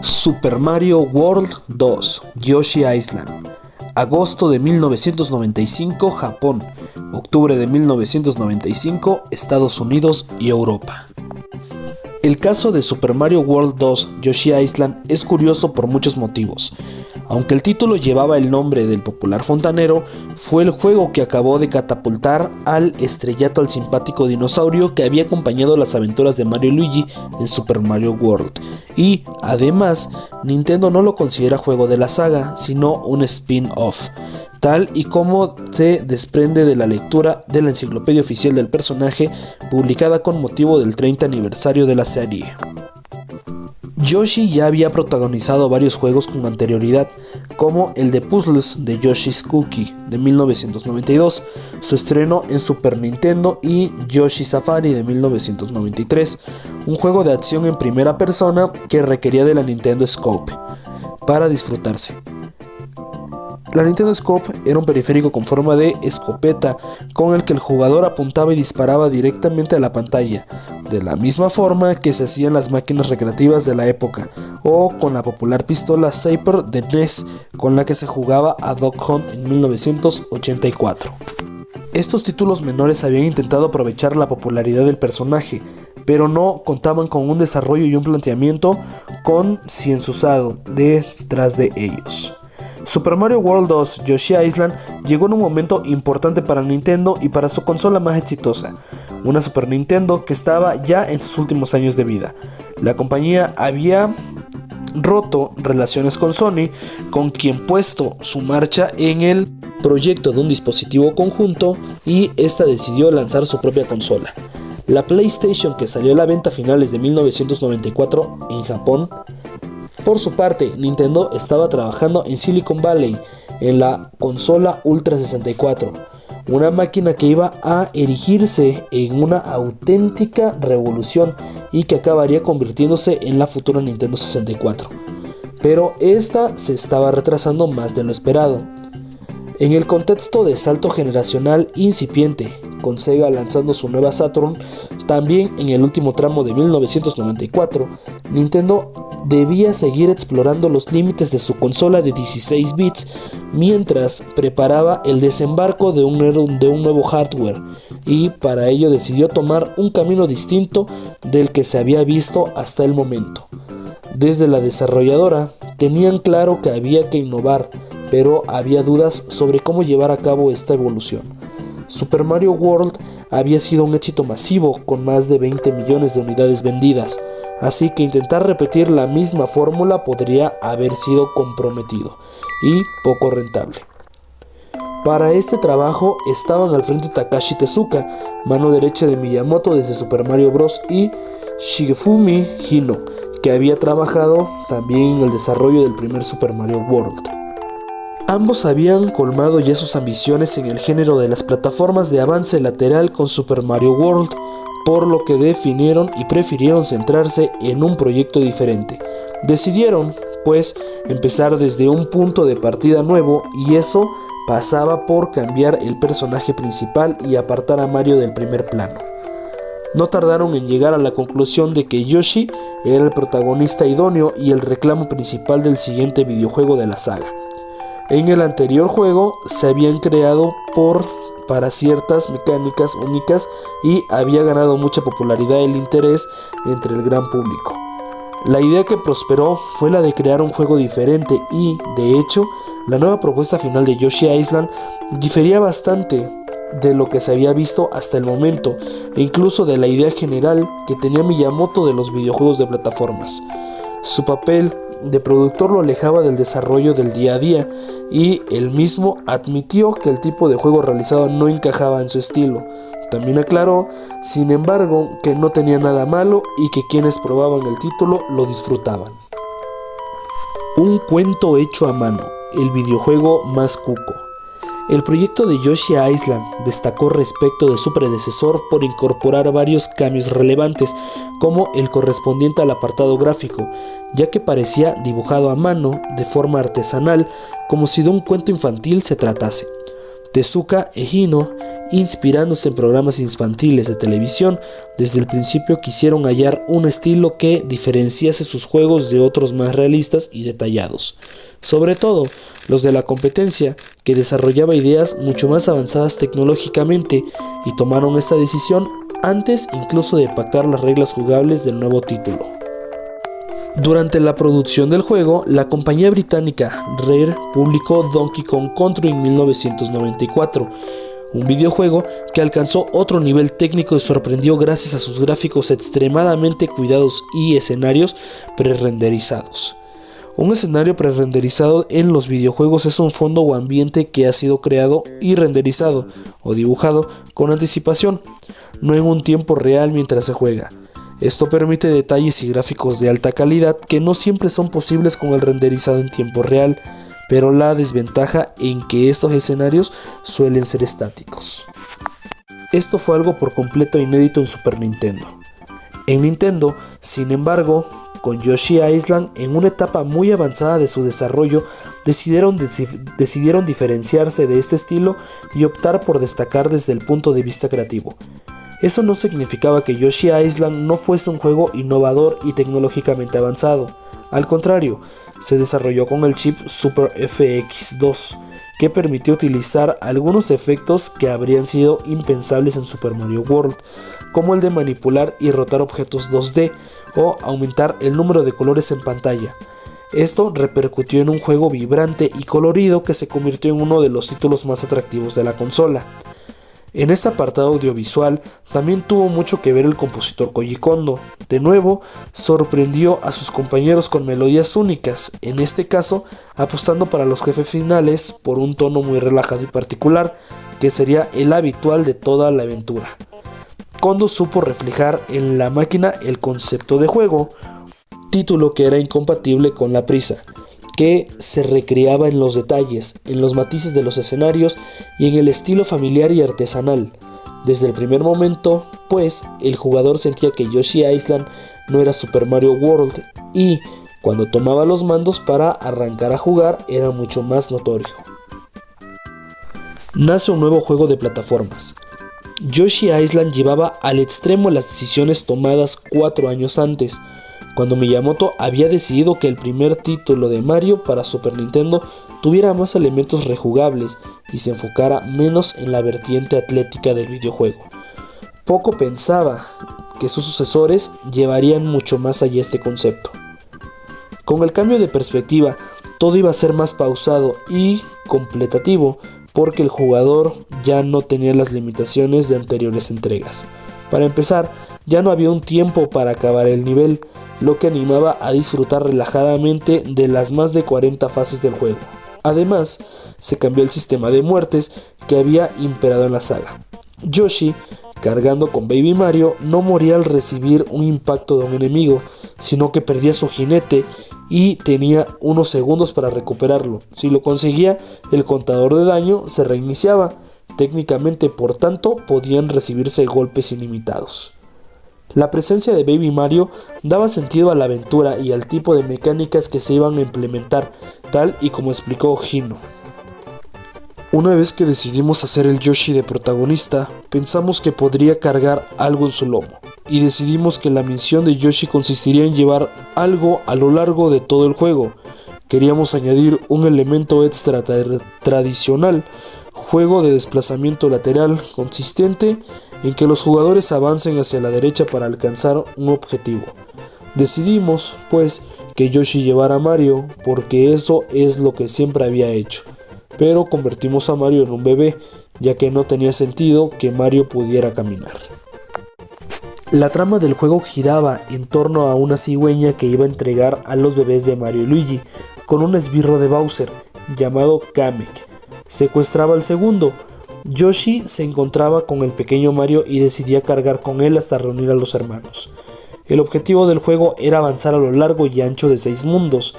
Super Mario World 2 Yoshi Island. Agosto de 1995, Japón. Octubre de 1995, Estados Unidos y Europa. El caso de Super Mario World 2 Yoshi Island es curioso por muchos motivos. Aunque el título llevaba el nombre del popular fontanero, fue el juego que acabó de catapultar al estrellato al simpático dinosaurio que había acompañado las aventuras de Mario y Luigi en Super Mario World. Y, además, Nintendo no lo considera juego de la saga, sino un spin-off, tal y como se desprende de la lectura de la enciclopedia oficial del personaje publicada con motivo del 30 aniversario de la serie. Yoshi ya había protagonizado varios juegos con anterioridad, como el de puzzles de Yoshi's Cookie de 1992, su estreno en Super Nintendo, y Yoshi Safari de 1993, un juego de acción en primera persona que requería de la Nintendo Scope para disfrutarse. La Nintendo Scope era un periférico con forma de escopeta con el que el jugador apuntaba y disparaba directamente a la pantalla, de la misma forma que se hacían las máquinas recreativas de la época, o con la popular pistola Sniper de NES con la que se jugaba a Duck Hunt en 1984. Estos títulos menores habían intentado aprovechar la popularidad del personaje, pero no contaban con un desarrollo y un planteamiento concienzuzado detrás de ellos. Super Mario World 2 Yoshi Island llegó en un momento importante para Nintendo y para su consola más exitosa, una Super Nintendo que estaba ya en sus últimos años de vida. La compañía había roto relaciones con Sony, con quien puesto su marcha en el proyecto de un dispositivo conjunto, y esta decidió lanzar su propia consola. La PlayStation, que salió a la venta a finales de 1994 en Japón. Por su parte, Nintendo estaba trabajando en Silicon Valley en la consola Ultra 64, una máquina que iba a erigirse en una auténtica revolución y que acabaría convirtiéndose en la futura Nintendo 64. Pero esta se estaba retrasando más de lo esperado. En el contexto de salto generacional incipiente, con Sega lanzando su nueva Saturn, también en el último tramo de 1994, Nintendo debía seguir explorando los límites de su consola de 16 bits mientras preparaba el desembarco de un nuevo hardware, y para ello decidió tomar un camino distinto del que se había visto hasta el momento. Desde la desarrolladora tenían claro que había que innovar, pero había dudas sobre cómo llevar a cabo esta evolución. Super Mario World había sido un éxito masivo con más de 20 millones de unidades vendidas, así que intentar repetir la misma fórmula podría haber sido comprometido y poco rentable. Para este trabajo estaban al frente Takashi Tezuka, mano derecha de Miyamoto desde Super Mario Bros., y Shigefumi Hino, que había trabajado también en el desarrollo del primer Super Mario World. Ambos habían colmado ya sus ambiciones en el género de las plataformas de avance lateral con Super Mario World, por lo que definieron y prefirieron centrarse en un proyecto diferente. Decidieron, pues, empezar desde un punto de partida nuevo, y eso pasaba por cambiar el personaje principal y apartar a Mario del primer plano. No tardaron en llegar a la conclusión de que Yoshi era el protagonista idóneo y el reclamo principal del siguiente videojuego de la saga. En el anterior juego se habían creado para ciertas mecánicas únicas y había ganado mucha popularidad y el interés entre el gran público. La idea que prosperó fue la de crear un juego diferente y, de hecho, la nueva propuesta final de Yoshi Island difería bastante de lo que se había visto hasta el momento, e incluso de la idea general que tenía Miyamoto de los videojuegos de plataformas. Su papel de productor lo alejaba del desarrollo del día a día, y él mismo admitió que el tipo de juego realizado no encajaba en su estilo. También aclaró, sin embargo, que no tenía nada malo y que quienes probaban el título lo disfrutaban. Un cuento hecho a mano, el videojuego más cuco. El proyecto de Yoshi Island destacó respecto de su predecesor por incorporar varios cambios relevantes, como el correspondiente al apartado gráfico, ya que parecía dibujado a mano de forma artesanal, como si de un cuento infantil se tratase. Tezuka e Hino, inspirándose en programas infantiles de televisión, desde el principio quisieron hallar un estilo que diferenciase sus juegos de otros más realistas y detallados, sobre todo los de la competencia, que desarrollaba ideas mucho más avanzadas tecnológicamente, y tomaron esta decisión antes incluso de pactar las reglas jugables del nuevo título. Durante la producción del juego, la compañía británica Rare publicó Donkey Kong Country en 1994, un videojuego que alcanzó otro nivel técnico y sorprendió gracias a sus gráficos extremadamente cuidados y escenarios prerenderizados. Un escenario prerenderizado en los videojuegos es un fondo o ambiente que ha sido creado y renderizado o dibujado con anticipación, no en un tiempo real mientras se juega. Esto permite detalles y gráficos de alta calidad que no siempre son posibles con el renderizado en tiempo real, pero la desventaja en que estos escenarios suelen ser estáticos. Esto fue algo por completo inédito en Super Nintendo. En Nintendo, sin embargo, con Yoshi Island, en una etapa muy avanzada de su desarrollo, decidieron diferenciarse de este estilo y optar por destacar desde el punto de vista creativo. Eso no significaba que Yoshi Island no fuese un juego innovador y tecnológicamente avanzado. Al contrario, se desarrolló con el chip Super FX2, que permitió utilizar algunos efectos que habrían sido impensables en Super Mario World, como el de manipular y rotar objetos 2D o aumentar el número de colores en pantalla. Esto repercutió en un juego vibrante y colorido que se convirtió en uno de los títulos más atractivos de la consola. En este apartado audiovisual también tuvo mucho que ver el compositor Koji Kondo. De nuevo, sorprendió a sus compañeros con melodías únicas, en este caso apostando para los jefes finales por un tono muy relajado y particular, que sería el habitual de toda la aventura. Kondo supo reflejar en la máquina el concepto de juego, título que era incompatible con la prisa, que se recreaba en los detalles, en los matices de los escenarios y en el estilo familiar y artesanal. Desde el primer momento, pues, el jugador sentía que Yoshi Island no era Super Mario World y, cuando tomaba los mandos para arrancar a jugar, era mucho más notorio. Nace un nuevo juego de plataformas. Yoshi Island llevaba al extremo las decisiones tomadas 4 años antes, cuando Miyamoto había decidido que el primer título de Mario para Super Nintendo tuviera más elementos rejugables y se enfocara menos en la vertiente atlética del videojuego. Poco pensaba que sus sucesores llevarían mucho más allá este concepto. Con el cambio de perspectiva, todo iba a ser más pausado y completativo, porque el jugador ya no tenía las limitaciones de anteriores entregas. Para empezar, ya no había un tiempo para acabar el nivel, lo que animaba a disfrutar relajadamente de las más de 40 fases del juego. Además, se cambió el sistema de muertes que había imperado en la saga. Yoshi, cargando con Baby Mario, no moría al recibir un impacto de un enemigo, sino que perdía su jinete y tenía unos segundos para recuperarlo. Si lo conseguía, el contador de daño se reiniciaba. Técnicamente, por tanto, podían recibirse golpes ilimitados. La presencia de Baby Mario daba sentido a la aventura y al tipo de mecánicas que se iban a implementar, tal y como explicó Hino. Una vez que decidimos hacer el Yoshi de protagonista, pensamos que podría cargar algo en su lomo, y decidimos que la misión de Yoshi consistiría en llevar algo a lo largo de todo el juego. Queríamos añadir un elemento extra tradicional, juego de desplazamiento lateral consistente en que los jugadores avancen hacia la derecha para alcanzar un objetivo. Decidimos, pues, que Yoshi llevara a Mario porque eso es lo que siempre había hecho, pero convertimos a Mario en un bebé, ya que no tenía sentido que Mario pudiera caminar. La trama del juego giraba en torno a una cigüeña que iba a entregar a los bebés de Mario y Luigi con un esbirro de Bowser llamado Kamek. Secuestraba al segundo. Yoshi se encontraba con el pequeño Mario y decidía cargar con él hasta reunir a los hermanos. El objetivo del juego era avanzar a lo largo y ancho de 6 mundos,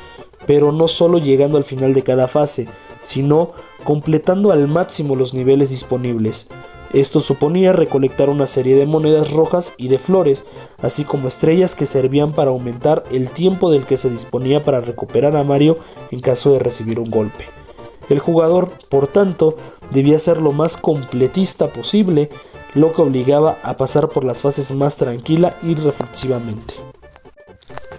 pero no solo llegando al final de cada fase, sino completando al máximo los niveles disponibles. Esto suponía recolectar una serie de monedas rojas y de flores, así como estrellas que servían para aumentar el tiempo del que se disponía para recuperar a Mario en caso de recibir un golpe. El jugador, por tanto, debía ser lo más completista posible, lo que obligaba a pasar por las fases más tranquila y reflexivamente.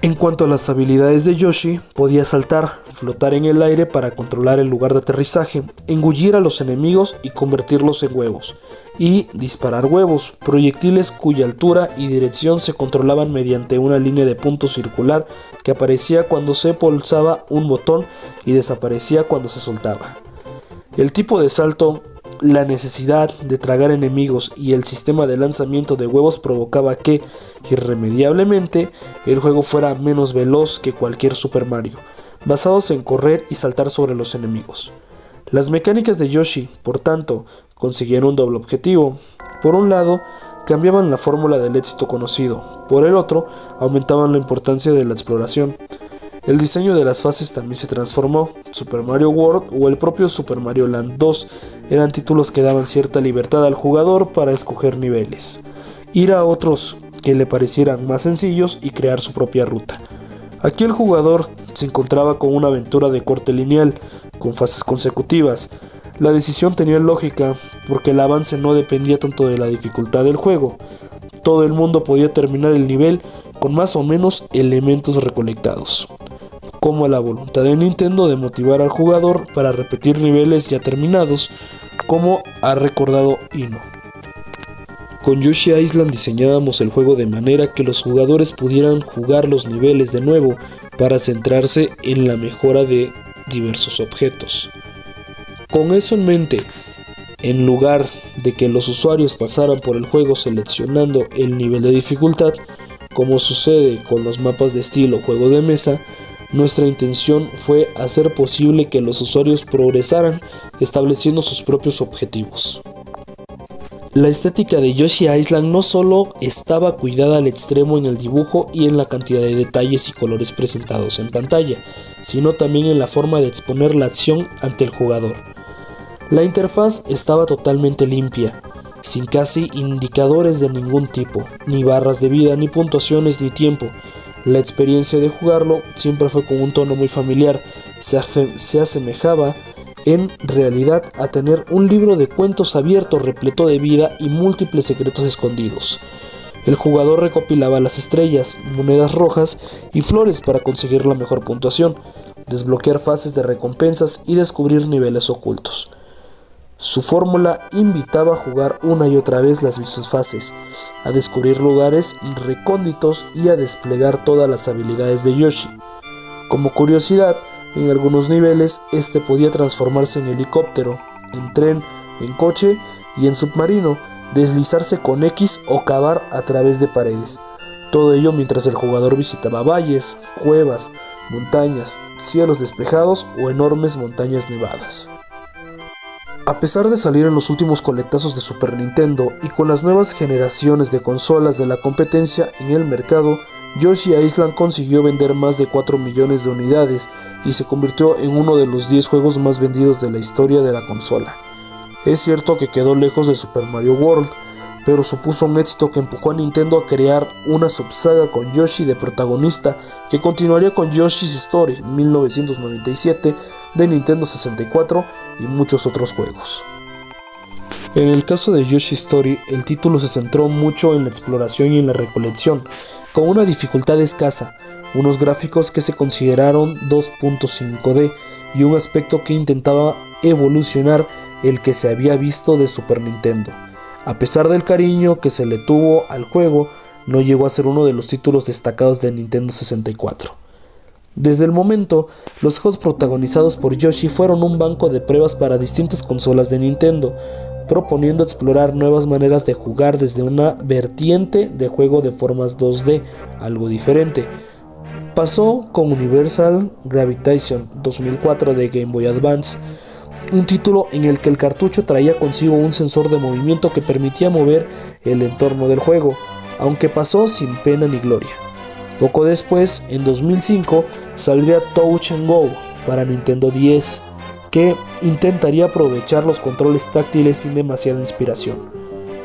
En cuanto a las habilidades de Yoshi, podía saltar, flotar en el aire para controlar el lugar de aterrizaje, engullir a los enemigos y convertirlos en huevos, y disparar huevos, proyectiles cuya altura y dirección se controlaban mediante una línea de punto circular que aparecía cuando se pulsaba un botón y desaparecía cuando se soltaba. El tipo de salto, la necesidad de tragar enemigos y el sistema de lanzamiento de huevos provocaba que, irremediablemente, el juego fuera menos veloz que cualquier Super Mario, basados en correr y saltar sobre los enemigos. Las mecánicas de Yoshi, por tanto, conseguían un doble objetivo. Por un lado, cambiaban la fórmula del éxito conocido, por el otro, aumentaban la importancia de la exploración. El diseño de las fases también se transformó. Super Mario World o el propio Super Mario Land 2 eran títulos que daban cierta libertad al jugador para escoger niveles, ir a otros que le parecieran más sencillos y crear su propia ruta. Aquí el jugador se encontraba con una aventura de corte lineal, con fases consecutivas. La decisión tenía lógica porque el avance no dependía tanto de la dificultad del juego. Todo el mundo podía terminar el nivel con más o menos elementos recolectados, como la voluntad de Nintendo de motivar al jugador para repetir niveles ya terminados, como ha recordado Ino. Con Yoshi Island diseñábamos el juego de manera que los jugadores pudieran jugar los niveles de nuevo para centrarse en la mejora de diversos objetos. Con eso en mente, en lugar de que los usuarios pasaran por el juego seleccionando el nivel de dificultad, como sucede con los mapas de estilo juego de mesa, nuestra intención fue hacer posible que los usuarios progresaran estableciendo sus propios objetivos. La estética de Yoshi Island no solo estaba cuidada al extremo en el dibujo y en la cantidad de detalles y colores presentados en pantalla, sino también en la forma de exponer la acción ante el jugador. La interfaz estaba totalmente limpia, sin casi indicadores de ningún tipo, ni barras de vida, ni puntuaciones, ni tiempo. La experiencia de jugarlo siempre fue con un tono muy familiar, se asemejaba en realidad a tener un libro de cuentos abierto repleto de vida y múltiples secretos escondidos. El jugador recopilaba las estrellas, monedas rojas y flores para conseguir la mejor puntuación, desbloquear fases de recompensas y descubrir niveles ocultos. Su fórmula invitaba a jugar una y otra vez las mismas fases, a descubrir lugares recónditos y a desplegar todas las habilidades de Yoshi. Como curiosidad, en algunos niveles este podía transformarse en helicóptero, en tren, en coche y en submarino, deslizarse con X o cavar a través de paredes. Todo ello mientras el jugador visitaba valles, cuevas, montañas, cielos despejados o enormes montañas nevadas. A pesar de salir en los últimos coletazos de Super Nintendo y con las nuevas generaciones de consolas de la competencia en el mercado, Yoshi Island consiguió vender más de 4 millones de unidades y se convirtió en uno de los 10 juegos más vendidos de la historia de la consola. Es cierto que quedó lejos de Super Mario World, pero supuso un éxito que empujó a Nintendo a crear una subsaga con Yoshi de protagonista que continuaría con Yoshi's Story en 1997 de Nintendo 64 y muchos otros juegos. En el caso de Yoshi's Story, el título se centró mucho en la exploración y en la recolección, con una dificultad escasa, unos gráficos que se consideraron 2.5D y un aspecto que intentaba evolucionar el que se había visto de Super Nintendo. A pesar del cariño que se le tuvo al juego, no llegó a ser uno de los títulos destacados de Nintendo 64. Desde el momento, los juegos protagonizados por Yoshi fueron un banco de pruebas para distintas consolas de Nintendo, proponiendo explorar nuevas maneras de jugar desde una vertiente de juego de formas 2D, algo diferente. Pasó con Universal Gravitation 2004 de Game Boy Advance, un título en el que el cartucho traía consigo un sensor de movimiento que permitía mover el entorno del juego, aunque pasó sin pena ni gloria. Poco después, en 2005, saldría Touch & Go para Nintendo DS, que intentaría aprovechar los controles táctiles sin demasiada inspiración.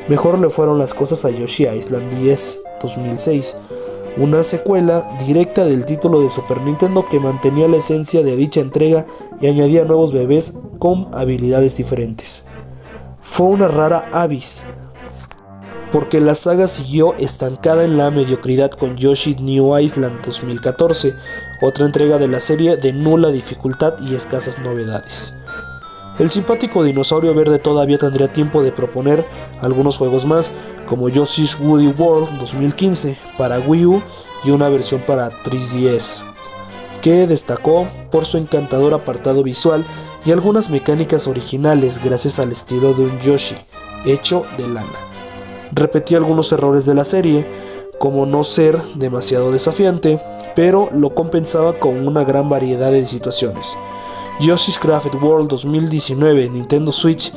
Mejor le fueron las cosas a Yoshi Island DS 2006, una secuela directa del título de Super Nintendo que mantenía la esencia de dicha entrega y añadía nuevos bebés con habilidades diferentes. Fue una rara avis, porque la saga siguió estancada en la mediocridad con Yoshi's New Island 2014, otra entrega de la serie de nula dificultad y escasas novedades. El simpático dinosaurio verde todavía tendría tiempo de proponer algunos juegos más, como Yoshi's Woolly World 2015 para Wii U y una versión para 3DS, que destacó por su encantador apartado visual y algunas mecánicas originales gracias al estilo de un Yoshi hecho de lana. Repetía algunos errores de la serie, como no ser demasiado desafiante, pero lo compensaba con una gran variedad de situaciones. Yoshi's Crafted World 2019 Nintendo Switch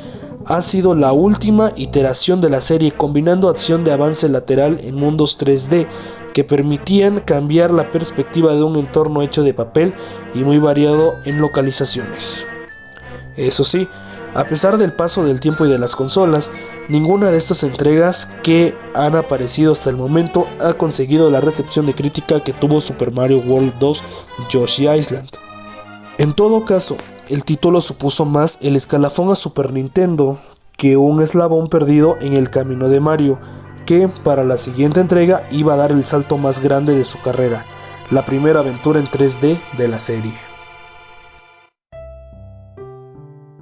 ha sido la última iteración de la serie, combinando acción de avance lateral en mundos 3D que permitían cambiar la perspectiva de un entorno hecho de papel y muy variado en localizaciones. Eso sí, a pesar del paso del tiempo y de las consolas, ninguna de estas entregas que han aparecido hasta el momento ha conseguido la recepción de crítica que tuvo Super Mario World 2 Yoshi Island. En todo caso, el título supuso más el escalafón a Super Nintendo que un eslabón perdido en el camino de Mario, que para la siguiente entrega iba a dar el salto más grande de su carrera, la primera aventura en 3D de la serie.